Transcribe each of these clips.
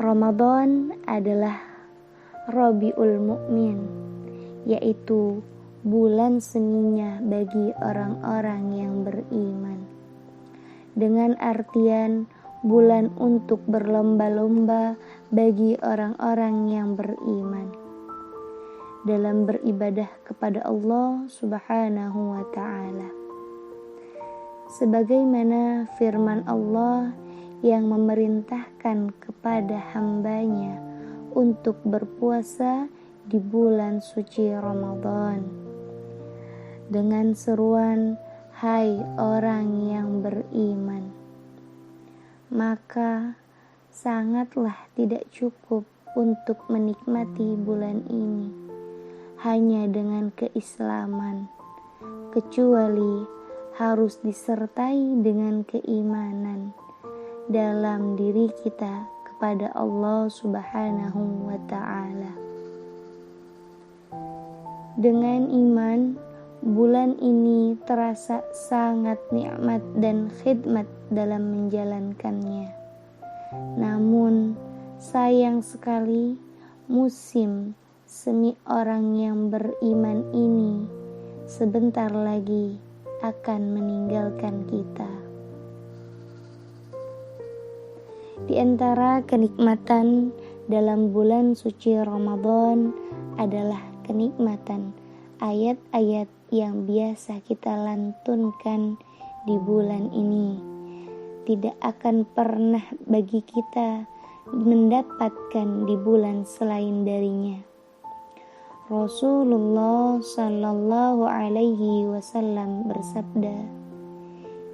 Ramadan adalah Rabiul Mukmin, yaitu bulan seminya bagi orang-orang yang beriman. Dengan artian bulan untuk berlomba-lomba bagi orang-orang yang beriman dalam beribadah kepada Allah Subhanahu wa ta'ala. Sebagaimana firman Allah yang memerintahkan kepada hambanya untuk berpuasa di bulan suci Ramadan dengan seruan, "Hai orang yang beriman," maka sangatlah tidak cukup untuk menikmati bulan ini hanya dengan keislaman, kecuali harus disertai dengan keimanan dalam diri kita kepada Allah Subhanahu wa ta'ala. Dengan iman, bulan ini terasa sangat nikmat dan khidmat dalam menjalankannya. Namun, sayang sekali musim semi orang yang beriman ini sebentar lagi akan meninggalkan kita. Di antara kenikmatan dalam bulan suci Ramadan adalah kenikmatan ayat-ayat yang biasa kita lantunkan di bulan ini. Tidak akan pernah bagi kita mendapatkan di bulan selain darinya. Rasulullah sallallahu alaihi wasallam bersabda,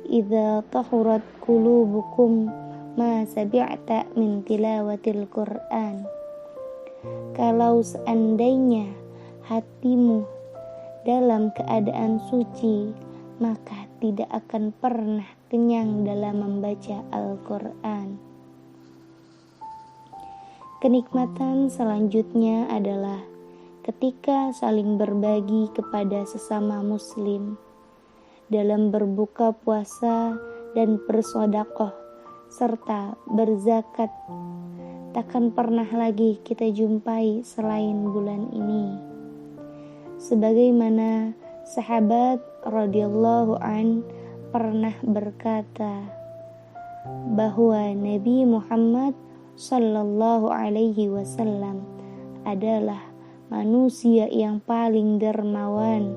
"Idza tahurat qulubukum ma sabi'ta min tilawatil Qur'an." Kalau seandainya hatimu dalam keadaan suci, maka tidak akan pernah kenyang dalam membaca Al-Qur'an. Kenikmatan selanjutnya adalah ketika saling berbagi kepada sesama muslim dalam berbuka puasa dan bersedekah serta berzakat. Takkan pernah lagi kita jumpai selain bulan ini. Sebagaimana sahabat radhiyallahu an pernah berkata bahwa Nabi Muhammad sallallahu alaihi wasallam adalah manusia yang paling dermawan,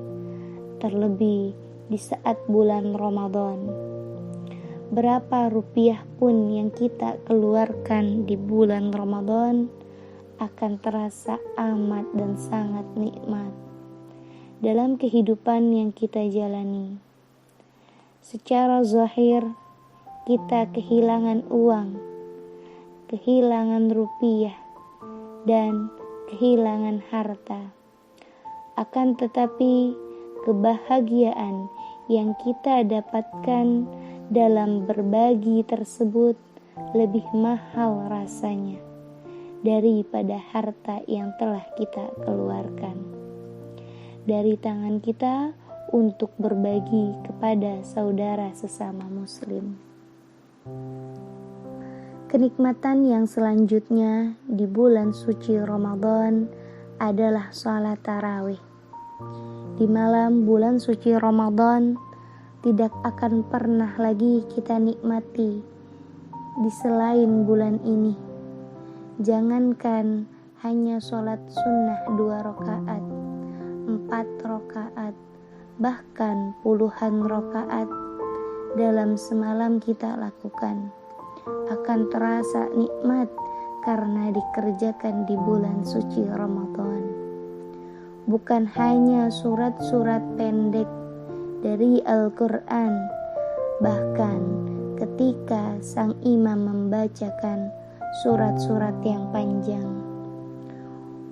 terlebih di saat bulan Ramadan. Berapa rupiah pun yang kita keluarkan di bulan Ramadan akan terasa amat dan sangat nikmat dalam kehidupan yang kita jalani. Secara zahir kita kehilangan uang, kehilangan rupiah, dan kehilangan harta. Akan tetapi kebahagiaan yang kita dapatkan dalam berbagi tersebut lebih mahal rasanya daripada harta yang telah kita keluarkan dari tangan kita untuk berbagi kepada saudara sesama muslim. Kenikmatan yang selanjutnya di bulan suci Ramadan adalah salat tarawih. Di malam bulan suci Ramadan tidak akan pernah lagi kita nikmati di selain bulan ini. Jangankan hanya sholat sunnah 2 rakaat, 4 rakaat, bahkan puluhan rakaat dalam semalam kita lakukan akan terasa nikmat karena dikerjakan di bulan suci Ramadan. Bukan hanya surat-surat pendek dari Al-Quran, bahkan ketika sang imam membacakan surat-surat yang panjang.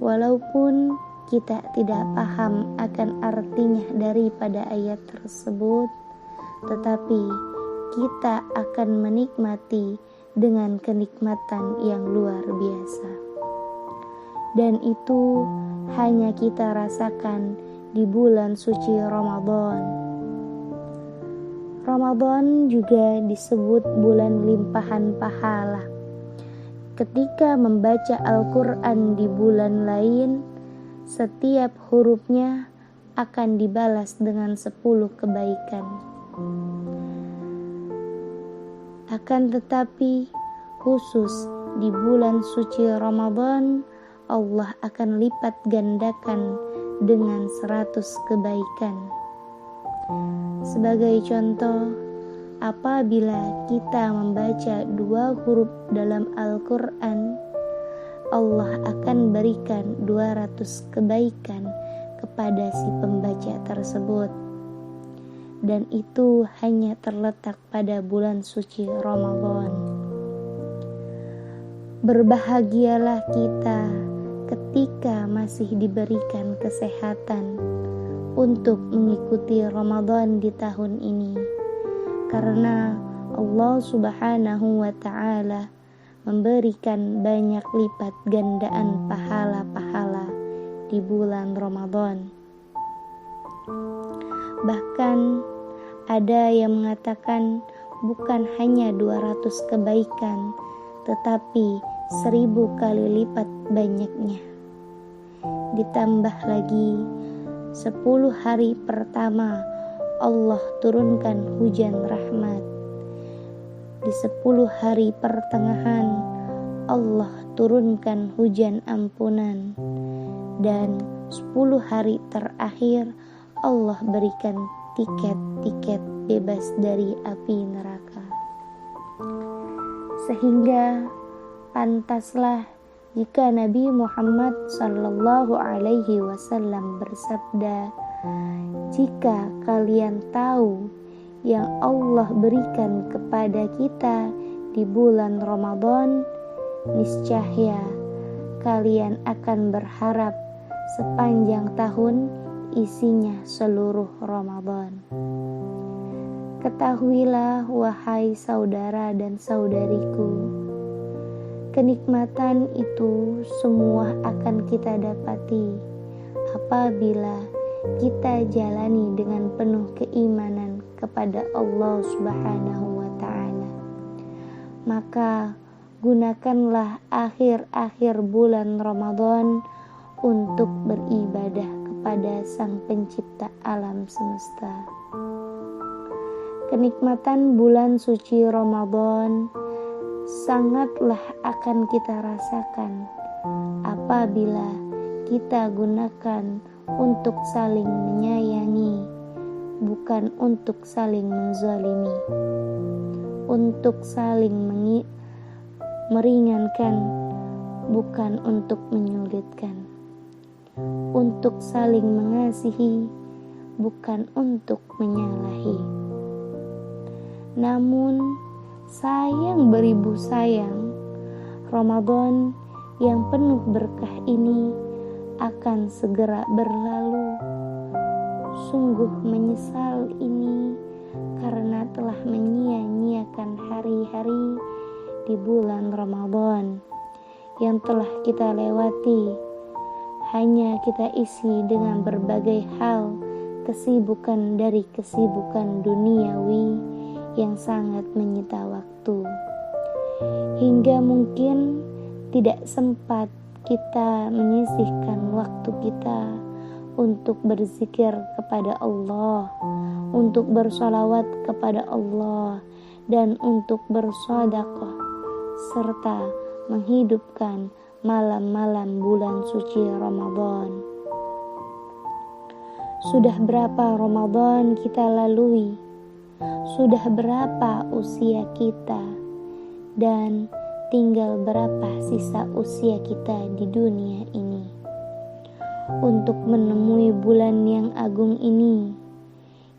Walaupun kita tidak paham akan artinya daripada ayat tersebut, tetapi kita akan menikmati dengan kenikmatan yang luar biasa. Dan itu hanya kita rasakan di bulan suci Ramadan. Ramadan juga disebut bulan limpahan pahala, ketika membaca Al-Quran di bulan lain, setiap hurufnya akan dibalas dengan 10 kebaikan. Akan tetapi, khusus di bulan suci Ramadan, Allah akan lipat gandakan dengan 100 kebaikan. Sebagai contoh, apabila kita membaca 2 huruf dalam Al-Quran, Allah akan berikan 200 kebaikan kepada si pembaca tersebut. Dan itu hanya terletak pada bulan suci Ramadan. Berbahagialah kita ketika masih diberikan kesehatan untuk mengikuti Ramadan di tahun ini, karena Allah Subhanahu wa Ta'ala memberikan banyak lipat gandaan pahala-pahala di bulan Ramadan. Bahkan ada yang mengatakan bukan hanya 200 kebaikan, tetapi 1000 kali lipat banyaknya. Ditambah lagi 10 hari pertama Allah turunkan hujan rahmat. Di 10 hari pertengahan Allah turunkan hujan ampunan. Dan 10 hari terakhir Allah berikan tiket-tiket bebas dari api neraka. Sehingga pantaslah jika Nabi Muhammad sallallahu alaihi wasallam bersabda, jika kalian tahu yang Allah berikan kepada kita di bulan Ramadan, niscaya kalian akan berharap sepanjang tahun isinya seluruh Ramadan. Ketahuilah wahai saudara dan saudariku, kenikmatan itu semua akan kita dapati apabila kita jalani dengan penuh keimanan kepada Allah Subhanahu wa Ta'ala. Maka gunakanlah akhir-akhir bulan Ramadan untuk beribadah kepada Sang Pencipta alam semesta. Kenikmatan bulan suci Ramadan sangatlah akan kita rasakan apabila kita gunakan untuk saling menyayangi, bukan untuk saling menzalimi, untuk saling meringankan, bukan untuk menyulitkan, untuk saling mengasihi, bukan untuk menyalahi. Namun sayang beribu sayang, Ramadan yang penuh berkah ini akan segera berlalu. Sungguh menyesal ini karena telah menyia-nyiakan hari-hari di bulan Ramadan yang telah kita lewati. Hanya kita isi dengan berbagai hal, kesibukan dari kesibukan duniawi yang sangat menyita waktu, hingga mungkin tidak sempat kita menyisihkan waktu kita untuk berzikir kepada Allah, untuk bersolawat kepada Allah, dan untuk bersedekah, serta menghidupkan malam-malam bulan suci Ramadan. Sudah berapa Ramadan kita lalui? Sudah berapa usia kita? Dan tinggal berapa sisa usia kita di dunia ini? Untuk menemui bulan yang agung ini,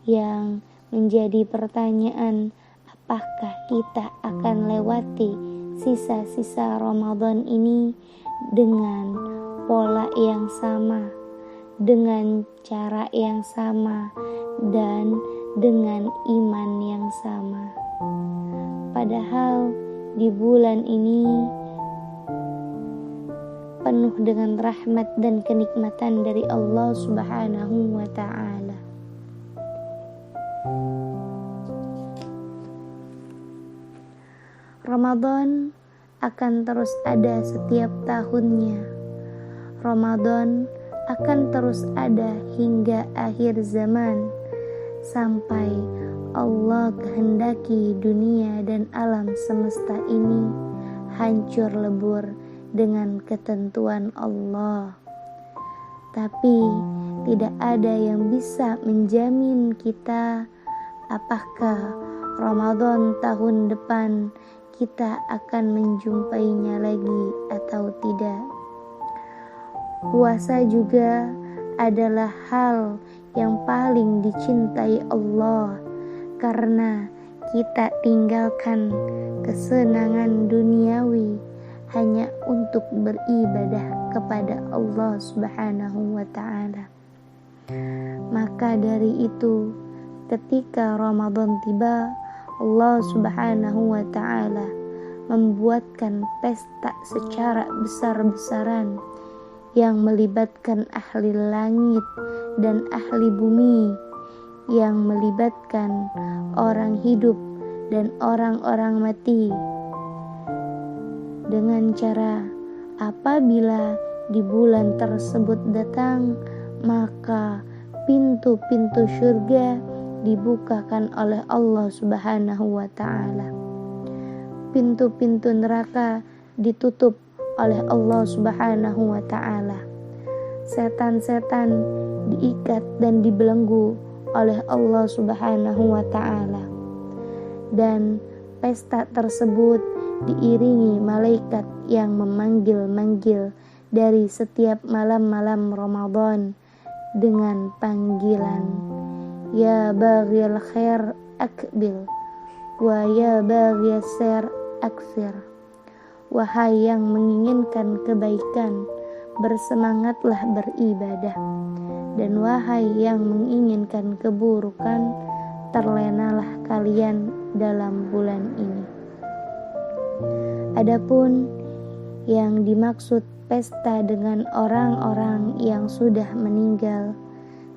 yang menjadi pertanyaan, apakah kita akan lewati sisa-sisa Ramadan ini dengan pola yang sama, dengan cara yang sama, dan dengan iman yang sama. Padahal di bulan ini penuh dengan rahmat dan kenikmatan dari Allah Subhanahu wa Ta'ala. Ramadan akan terus ada setiap tahunnya. Ramadan akan terus ada hingga akhir zaman, sampai Allah kehendaki dunia dan alam semesta ini hancur lebur dengan ketentuan Allah. Tapi tidak ada yang bisa menjamin kita apakah Ramadan tahun depan kita akan menjumpainya lagi atau tidak. Puasa juga adalah hal yang paling dicintai Allah, karena kita tinggalkan kesenangan duniawi hanya untuk beribadah kepada Allah Subhanahu wa ta'ala. Maka dari itu, ketika Ramadan tiba, Allah Subhanahu wa ta'ala membuatkan pesta secara besar-besaran yang melibatkan ahli langit dan ahli bumi, yang melibatkan orang hidup dan orang-orang mati, dengan cara apabila di bulan tersebut datang, maka pintu-pintu surga dibukakan oleh Allah Subhanahu wa ta'ala. Pintu-pintu neraka ditutup oleh Allah Subhanahu wa ta'ala. Setan-setan diikat dan dibelenggu oleh Allah Subhanahu wa ta'ala. Dan pesta tersebut diiringi malaikat yang memanggil-manggil dari setiap malam-malam Ramadan dengan panggilan, ya baghil khair akbil, wa ya baghil syarr aksir. Wahai yang menginginkan kebaikan, bersemangatlah beribadah. Dan wahai yang menginginkan keburukan, terlenalah kalian dalam bulan ini. Adapun yang dimaksud pesta dengan orang-orang yang sudah meninggal,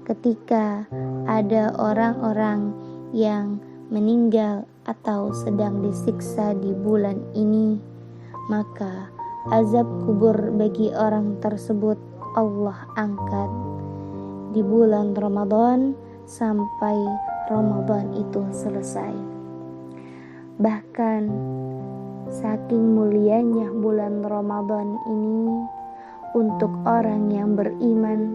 ketika ada orang-orang yang meninggal atau sedang disiksa di bulan ini, maka azab kubur bagi orang tersebut Allah angkat di bulan Ramadan sampai Ramadan itu selesai. Bahkan saking mulianya bulan Ramadan ini untuk orang yang beriman,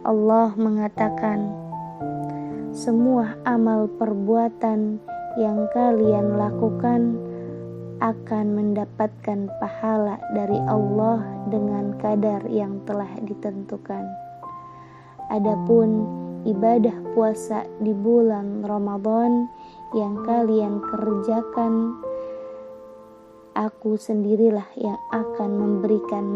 Allah mengatakan, semua amal perbuatan yang kalian lakukan akan mendapatkan pahala dari Allah dengan kadar yang telah ditentukan. Adapun ibadah puasa di bulan Ramadan yang kalian kerjakan, aku sendirilah yang akan memberikan